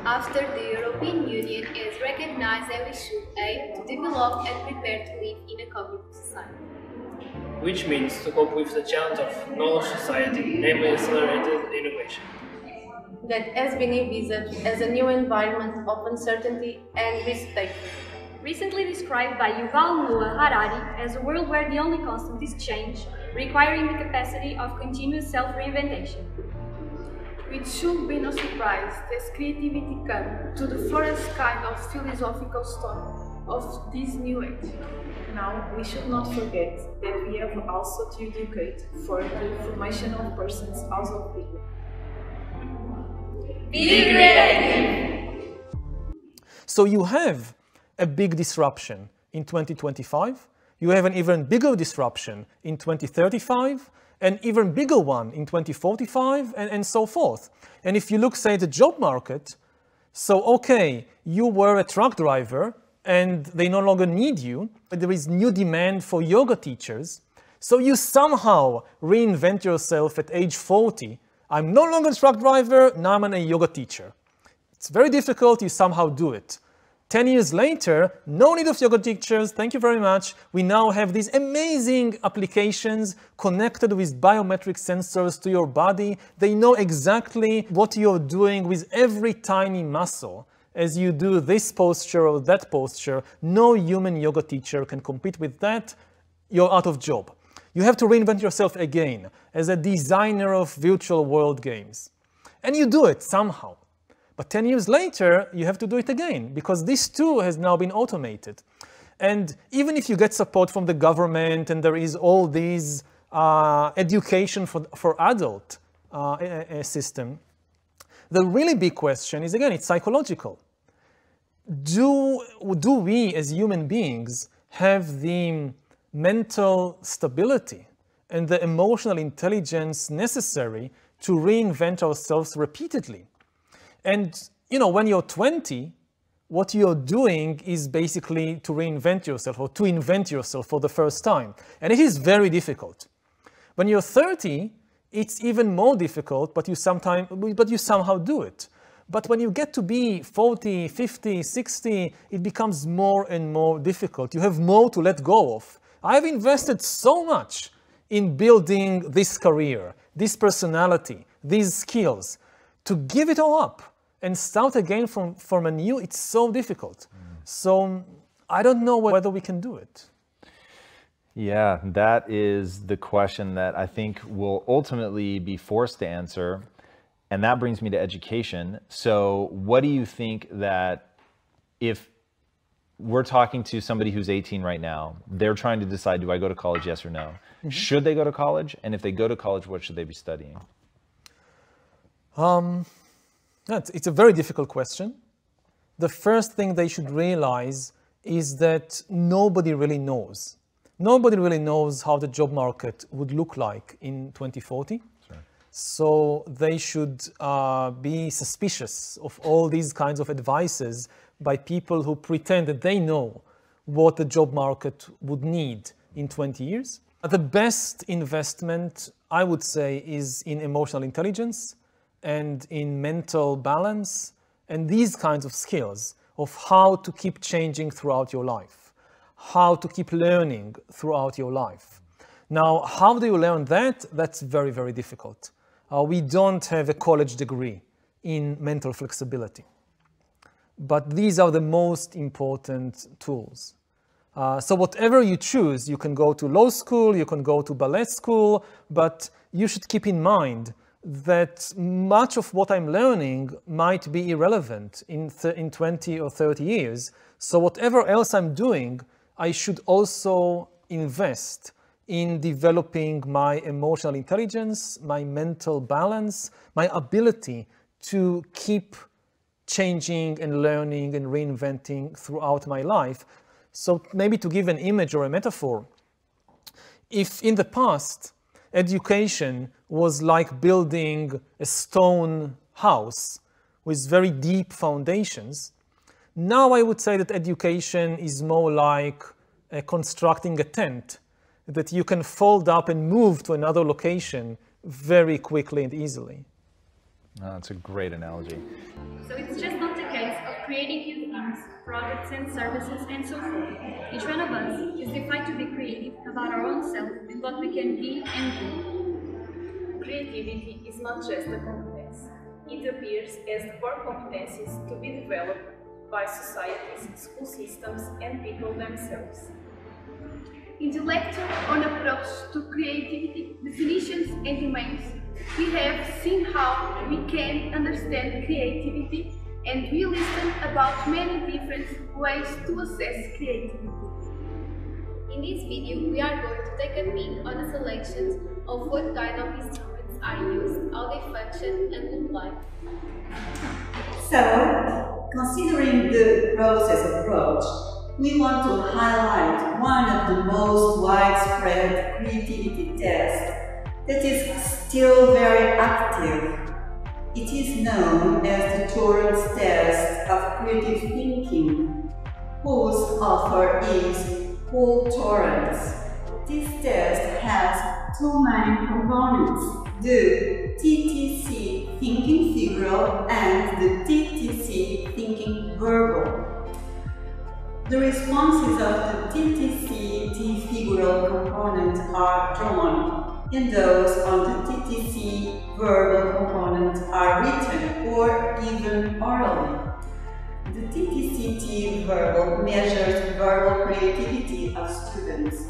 After the European Union has recognized that we should aim to develop and prepare to live in a cooperative society. Which means to cope with the challenge of knowledge society, namely accelerated innovation. That has been envisaged as a new environment of uncertainty and risk-taking. Recently described by Yuval Noah Harari as a world where the only constant is change, requiring the capacity of continuous self-reinvention. It should be no surprise that creativity comes to the first kind of philosophical story of this new age. Now, we should not forget that we have also to educate for the formation of persons out of people. Be creative! So you have a big disruption in 2025, you have an even bigger disruption in 2035, an even bigger one in 2045, and so forth. And if you look, say, at the job market, so okay, you were a truck driver and they no longer need you, but there is new demand for yoga teachers, so you somehow reinvent yourself at age 40. I'm no longer a truck driver, now I'm a yoga teacher. It's very difficult, you somehow do it. 10 years later, no need of yoga teachers, thank you very much. We now have these amazing applications connected with biometric sensors to your body. They know exactly what you're doing with every tiny muscle. As you do this posture or that posture, no human yoga teacher can compete with that. You're out of job. You have to reinvent yourself again as a designer of virtual world games. And you do it somehow. But 10 years later, you have to do it again, because this too has now been automated. And even if you get support from the government and there is all these education for adult system, the really big question is, again, it's psychological. Do we as human beings have the mental stability and the emotional intelligence necessary to reinvent ourselves repeatedly? And, you know, when you're 20, what you're doing is basically to reinvent yourself or to invent yourself for the first time. And it is very difficult. When you're 30, it's even more difficult, but you somehow do it. But when you get to be 40, 50, 60, it becomes more and more difficult. You have more to let go of. I've invested so much in building this career, this personality, these skills. To give it all up and start again from anew, it's so difficult. So I don't know whether we can do it. Yeah, that is the question that I think we'll ultimately be forced to answer. And that brings me to education. So what do you think that if we're talking to somebody who's 18 right now, they're trying to decide, do I go to college, yes or no? Mm-hmm. Should they go to college? And if they go to college, what should they be studying? It's a very difficult question. The first thing they should realize is that nobody really knows. Nobody really knows how the job market would look like in 2040. Sure. So they should be suspicious of all these kinds of advices by people who pretend that they know what the job market would need in 20 years. The best investment, I would say, is in emotional intelligence and in mental balance and these kinds of skills of how to keep changing throughout your life, how to keep learning throughout your life. Now, how do you learn that? That's very, very difficult. We don't have a college degree in mental flexibility. But these are the most important tools. So whatever you choose, you can go to law school, you can go to ballet school, but you should keep in mind that much of what I'm learning might be irrelevant in 20 or 30 years. So whatever else I'm doing, I should also invest in developing my emotional intelligence, my mental balance, my ability to keep changing and learning and reinventing throughout my life. So maybe to give an image or a metaphor, if in the past education was like building a stone house with very deep foundations, now I would say that education is more like constructing a tent that you can fold up and move to another location very quickly and easily. Oh, that's a great analogy. So it's just not the case of creating new things, products and services and so forth. Each one of us is defined to be creative about our own self and what we can be and do. Creativity is not just a competence. It appears as the core competencies to be developed by societies, school systems and people themselves. In the lecture on approach to creativity, definitions and domains, we have seen how we can understand creativity, and we listened about many different ways to assess creativity. In this video, we are going to take a peek on the selections of what kind of instruments are used, how they function and look like. So, considering the process approach, we want to highlight one of the most widespread creativity tests that is still very active. It is known as the Torrance test of creative thinking, whose author is Paul Torrance. This test has two main components, the TTC thinking figural and the TTC thinking verbal. The responses of the TTC figural component are drawn, and those on the TTC verbal component are written or even orally. The TTC verbal measures verbal creativity of students,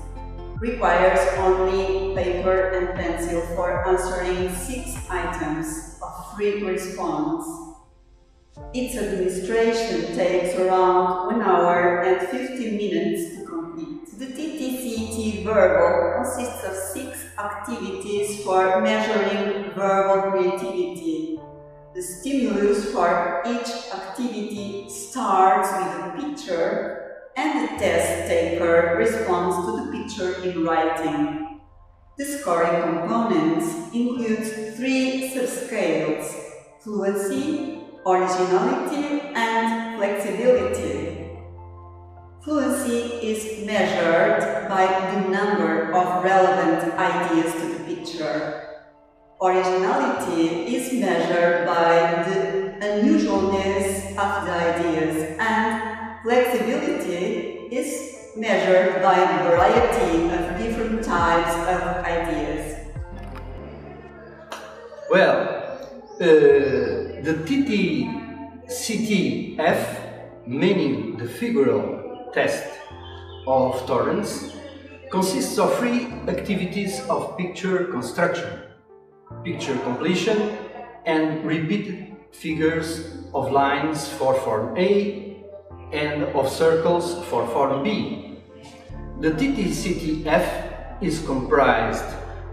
requires only paper and pencil for answering 6 items of free response. Its administration takes around 1 hour and 50 minutes to complete. The TTC verbal consists of 6 activities for measuring verbal creativity. The stimulus for each activity starts with a picture, and the test taker responds to the picture in writing. The scoring components include 3 subscales: fluency, originality and flexibility. Fluency is measured by the number of relevant ideas to the picture. Originality is measured by the unusualness of the ideas, and flexibility is measured by the variety of different types of ideas. Well, the TTCTF, meaning the figural test of Torrance, consists of 3 activities of picture construction, picture completion, and repeated figures of lines for form A and of circles for form B. The TTCTF is comprised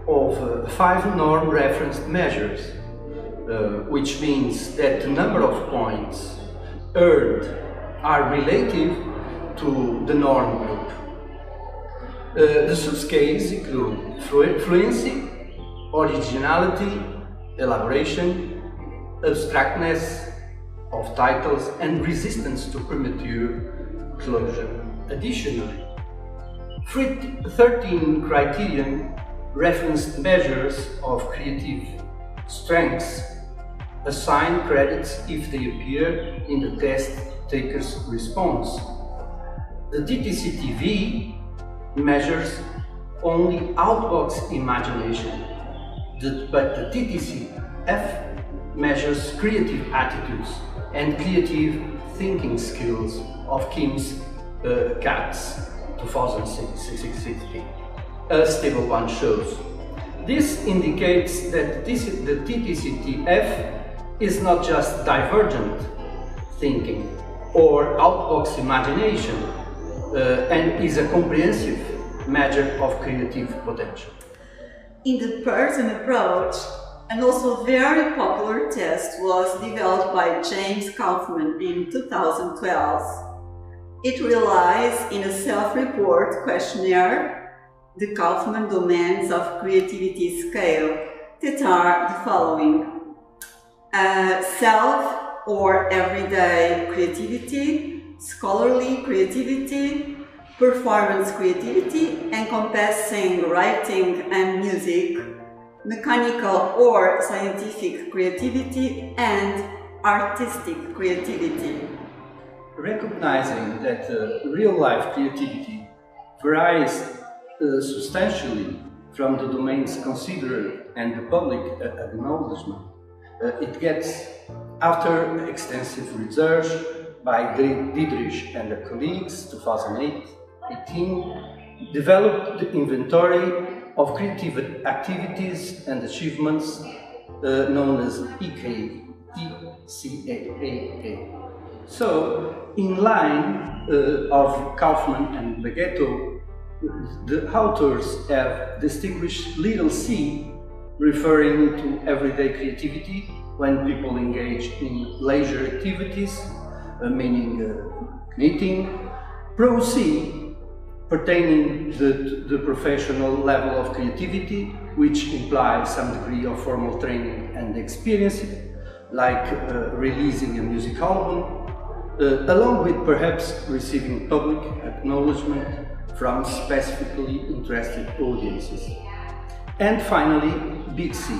of 5 norm-referenced measures, which means that the number of points earned are relative to the norm group. The subscales include fluency, originality, elaboration, abstractness of titles, and resistance to premature closure. Additionally, 13 criterion referenced measures of creative strengths assign credits if they appear in the test taker's response. The TTCTV measures only outbox imagination, but the TTCF measures creative attitudes and creative thinking skills of Kim's Katz 2016, as Table 1 shows. This indicates that the TTCTF is not just divergent thinking or outbox imagination, and is a comprehensive measure of creative potential. In the Pearson approach, an also very popular test was developed by James Kaufman in 2012. It relies in a self-report questionnaire, the Kaufman domains of creativity scale, that are the following: self or everyday creativity, scholarly creativity, performance creativity encompassing writing and music, mechanical or scientific creativity, and artistic creativity. Recognizing that real-life creativity varies substantially from the domains considered and the public acknowledgement, it gets, after extensive research by Dietrich and colleagues, 2018, developed the inventory of creative activities and achievements known as ECAA. So, in line of Kaufman and Beghetto, the authors have distinguished little c, referring to everyday creativity when people engage in leisure activities, meaning knitting, pro c, pertaining to the professional level of creativity, which implies some degree of formal training and experience, like releasing a music album, along with perhaps receiving public acknowledgement from specifically interested audiences. And finally, big C,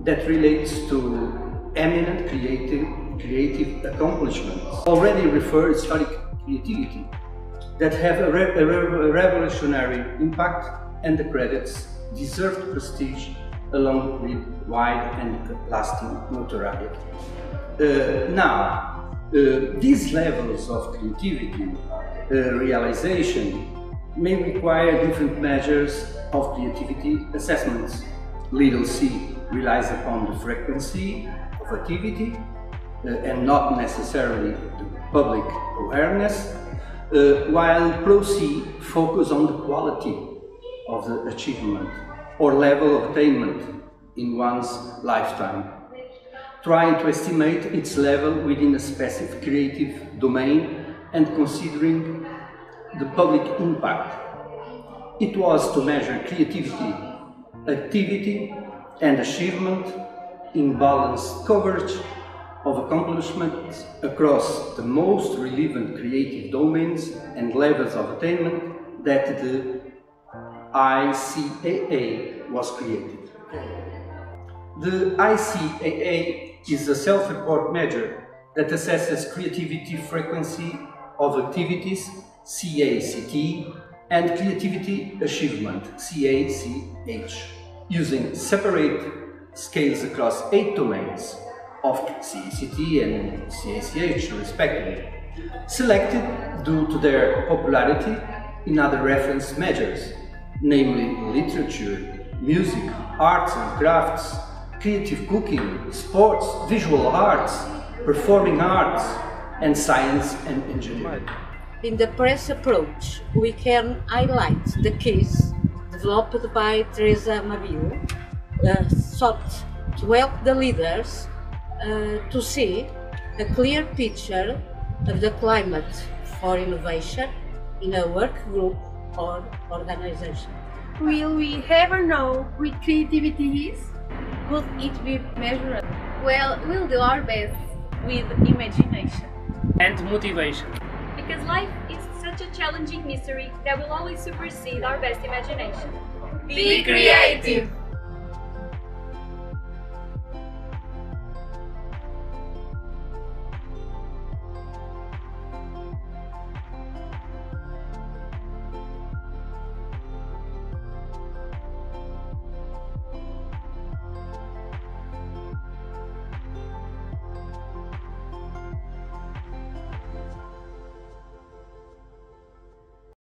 that relates to eminent creative accomplishments, already referred historic creativity, that have a revolutionary impact and the credits deserved prestige along with wide and lasting notoriety. These levels of creativity realization may require different measures of creativity assessments. Little c relies upon the frequency of activity and not necessarily the public awareness, while pro c focus on the quality of the achievement or level of attainment in one's lifetime, trying to estimate its level within a specific creative domain and considering the public impact. It was to measure creativity, activity and achievement in balanced coverage of accomplishments across the most relevant creative domains and levels of attainment that the ICAA was created. The ICAA is a self-report measure that assesses creativity frequency of activities, CACT, and creativity achievement, CACH, using separate scales across 8 domains of CACT and CACH respectively, selected due to their popularity in other reference measures, namely literature, music, arts and crafts, creative cooking, sports, visual arts, performing arts, and science and engineering. In the press approach, we can highlight the case developed by Teresa Mabil, sought to help the leaders to see a clear picture of the climate for innovation in a work group or organization. Will we ever know what creativity is? Could it be measured? Well, we'll do our best. With imagination and motivation. Because life is such a challenging mystery that will always supersede our best imagination. Be creative!